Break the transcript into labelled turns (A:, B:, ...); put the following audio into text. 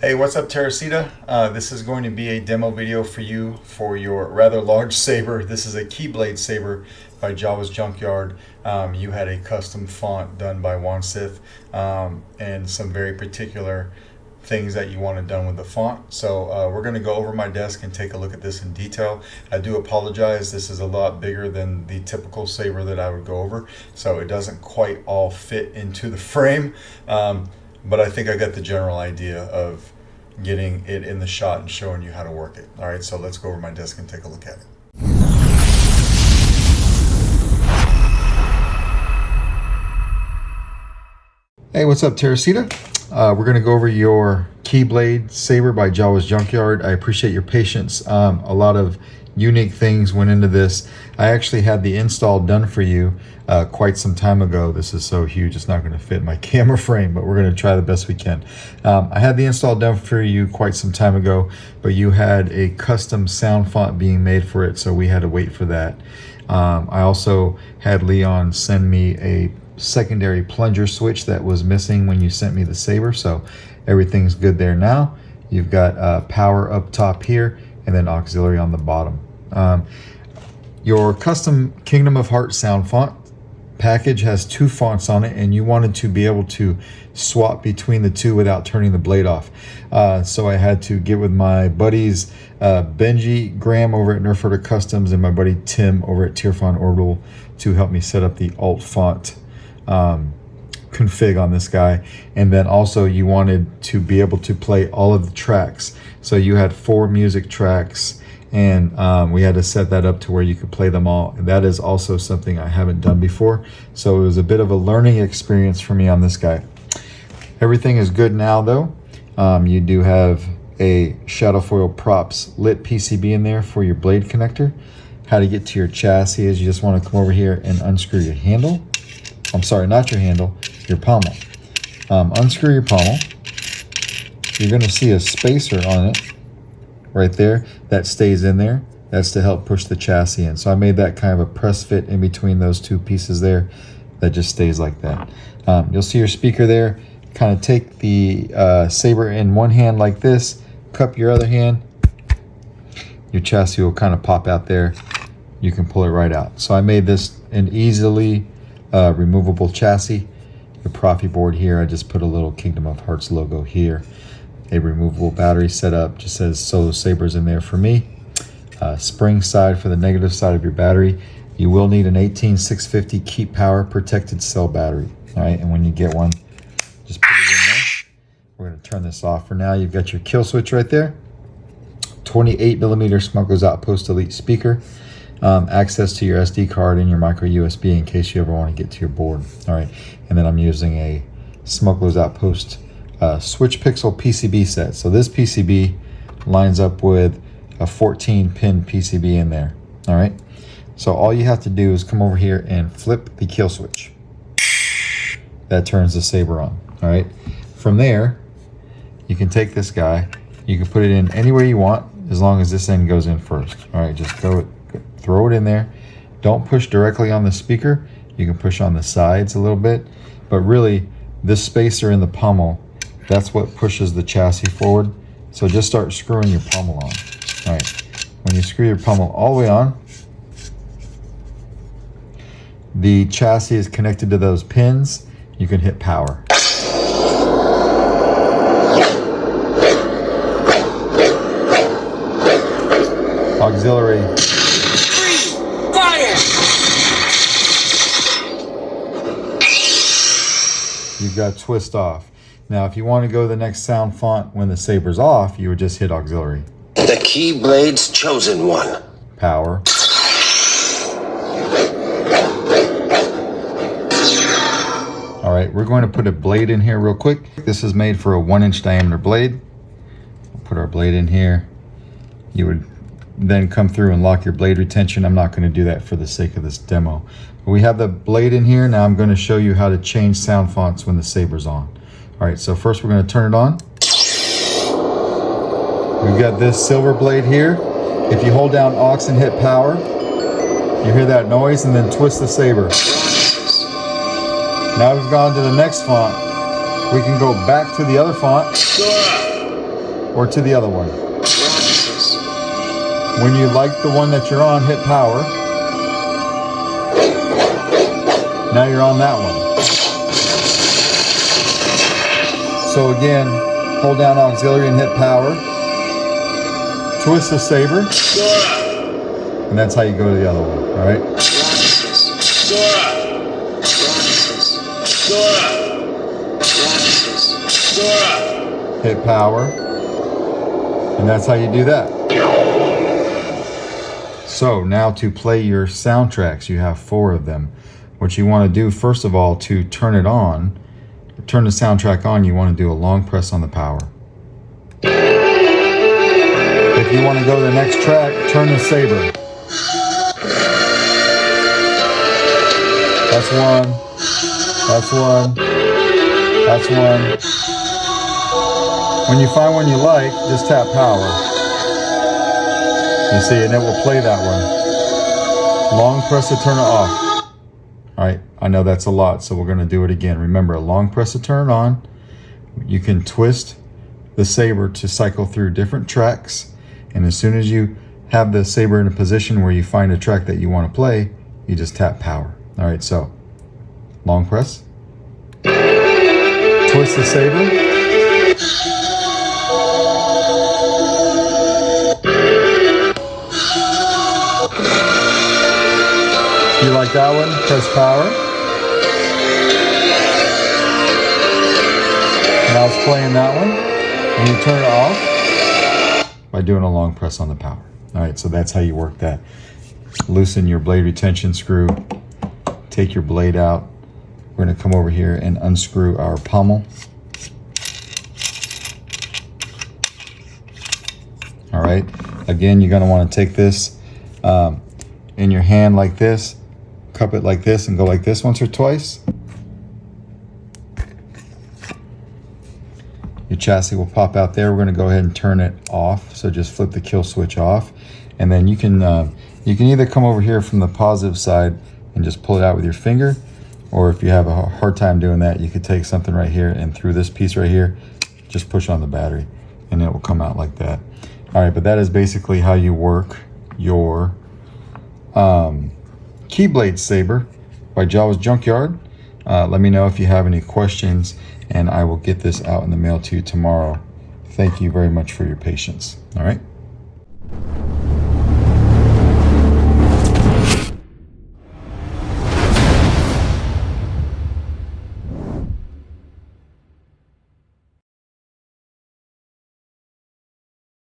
A: Hey, what's up, Teresita? This is going to be a demo video for you for your rather large saber. This is a Keyblade saber by Jawa's Junkyard. You had a custom font done by Wansith and some very particular things that you wanted done with the font. So we're going to go over my desk and take a look at this in detail. I do apologize. This is a lot bigger than the typical saber that I would go over, so it doesn't quite all fit into the frame. But I think I got the general idea of getting it in the shot and showing you how to work it. All right, so let's go over my desk and take a look at it. Hey, what's up, Teresita? We're going to go over your Keyblade saber by Jawa's Junkyard. I appreciate your patience. A lot of unique things went into this. I actually had the install done for you quite some time ago. This is so huge it's not going to fit in my camera frame, but we're going to try the best we can. I had the install done for you quite some time ago, but you had a custom sound font being made for it, so we had to wait for that. I also had Leon send me a secondary plunger switch that was missing when you sent me the saber, so everything's good there now. You've got power up top here and then auxiliary on the bottom. Your custom Kingdom of Heart sound font package has two fonts on it, and you wanted to be able to swap between the two without turning the blade off. So I had to get with my buddies Benji Graham over at Nerfherder Customs and my buddy Tim over at Tierfon Orbital to help me set up the alt font config on this guy. And then also you wanted to be able to play all of the tracks. So you had 4 music tracks, and we had to set that up to where you could play them all. And that is also something I haven't done before. So it was a bit of a learning experience for me on this guy. Everything is good now though. You do have a Shadowfoil Props lit PCB in there for your blade connector. How to get to your chassis is you just want to come over here and unscrew your handle. I'm sorry, not your handle, your pommel. Unscrew your pommel. You're going to see a spacer on it right there that stays in there. That's to help push the chassis in. So I made that kind of a press fit in between those two pieces there that just stays like that. You'll see your speaker there. Kind of take the saber in one hand like this, cup your other hand. Your chassis will kind of pop out there. You can pull it right out. So I made this an easily removable chassis. The Proffie board here, I just put a little Kingdom of Hearts logo here. A removable battery setup, just says Solo Sabers in there for me. Spring side for the negative side of your battery. You will need an 18650 Keep Power protected cell battery. All right, and when you get one, just put it in there. We're going to turn this off for now. You've got your kill switch right there. 28mm Smuggler's Outpost Elite speaker. Access to your SD card and your micro USB in case you ever want to get to your board. All right, and then I'm using a Smuggler's Outpost switch pixel PCB set. So this PCB lines up with a 14-pin PCB in there. All right, so all you have to do is come over here and flip the kill switch. That turns the saber on. All right, from there you can take this guy, you can put it in anywhere you want as long as this end goes in first. All right, just throw it in there. Don't push directly on the speaker. You can push on the sides a little bit, but really this spacer in the pommel, that's what pushes the chassis forward. So just start screwing your pommel on. All right, when you screw your pommel all the way on, the chassis is connected to those pins. You can hit power. Auxiliary. You've got twist off. Now, if you want to go to the next sound font when the saber's off, you would just hit auxiliary.
B: The Keyblade's chosen one.
A: Power. All right, we're going to put a blade in here real quick. This is made for a 1-inch diameter blade. We'll put our blade in here. You would then come through and lock your blade retention. I'm not going to do that for the sake of this demo. We have the blade in here. Now I'm going to show you how to change sound fonts when the saber's on. All right, so first we're going to turn it on. We've got this silver blade here. If you hold down aux and hit power, you hear that noise, and then twist the saber. Now we've gone to the next font. We can go back to the other font or to the other one. When you like the one that you're on, hit power. Now you're on that one. So again, hold down auxiliary and hit power. Twist the saber. And that's how you go to the other one, all right? Hit power. And that's how you do that. So now to play your soundtracks, you have 4 of them. What you want to do, first of all, to turn it on, turn the soundtrack on, you want to do a long press on the power. If you want to go to the next track, turn the saber. That's one. That's one. That's one. When you find one you like, just tap power. You see, and it will play that one. Long press to turn it off. All right, I know that's a lot, so we're going to do it again. Remember, a long press to turn it on. You can twist the saber to cycle through different tracks, and as soon as you have the saber in a position where you find a track that you want to play, you just tap power. All right, so long press. Twist the saber. If you like that one, press power. Now it's playing that one. And you turn it off by doing a long press on the power. All right, so that's how you work that. Loosen your blade retention screw. Take your blade out. We're going to come over here and unscrew our pommel. All right, again, you're going to want to take this in your hand like this, cup it like this, and go like this once or twice. Your chassis will pop out there. We're going to go ahead and turn it off. So just flip the kill switch off, and then you can either come over here from the positive side and just pull it out with your finger, or if you have a hard time doing that, you could take something right here and through this piece right here, just push on the battery, and it will come out like that. All right, but that is basically how you work your Keyblade Saber by Jawa's Junkyard. Let me know if you have any questions, and I will get this out in the mail to you tomorrow. Thank you very much for your patience. All right.